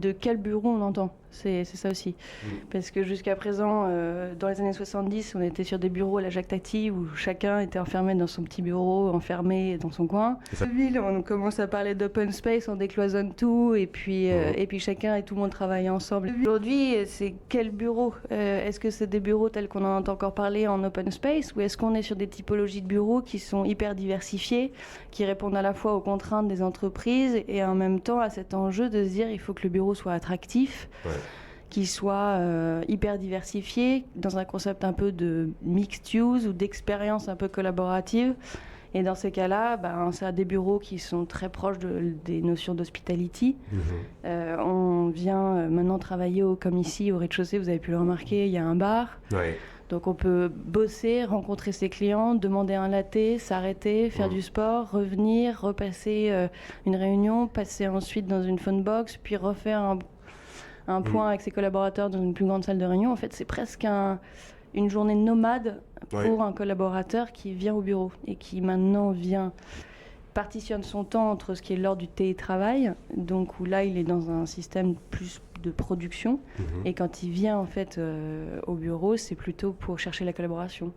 de quel bureau on entend. C'est ça aussi. Parce que jusqu'à présent, dans les années 70, on était sur des bureaux à la Jacques Tati où chacun était enfermé dans son petit bureau, enfermé dans son coin. En ville, on commence à parler d'open space, on décloisonne tout et puis chacun et tout le monde travaille ensemble. Aujourd'hui, c'est quel bureau Est-ce que c'est des bureaux tels qu'on en entend encore parler en open space ou est-ce qu'on est sur des typologies de bureaux qui sont hyper diversifiées, qui répondent à la fois aux contraintes des entreprises et en même temps à cet enjeu de se dire il faut que le bureau soit attractif, qu'il soit hyper diversifié, dans un concept un peu de mixed use ou d'expérience un peu collaborative. Et dans ces cas-là, ça a des bureaux qui sont très proches des notions d'hospitality. On vient maintenant travailler comme ici, au rez-de-chaussée, vous avez pu le remarquer, il y a un bar. Donc on peut bosser, rencontrer ses clients, demander un latte, s'arrêter, faire du sport, revenir, repasser une réunion, passer ensuite dans une phone box, puis refaire un point avec ses collaborateurs dans une plus grande salle de réunion. En fait, c'est presque une journée nomade pour un collaborateur qui vient au bureau et qui maintenant partitionne son temps entre ce qui est l'ordre du télétravail, donc où là il est dans un système plus de production et quand il vient en fait au bureau, c'est plutôt pour chercher la collaboration.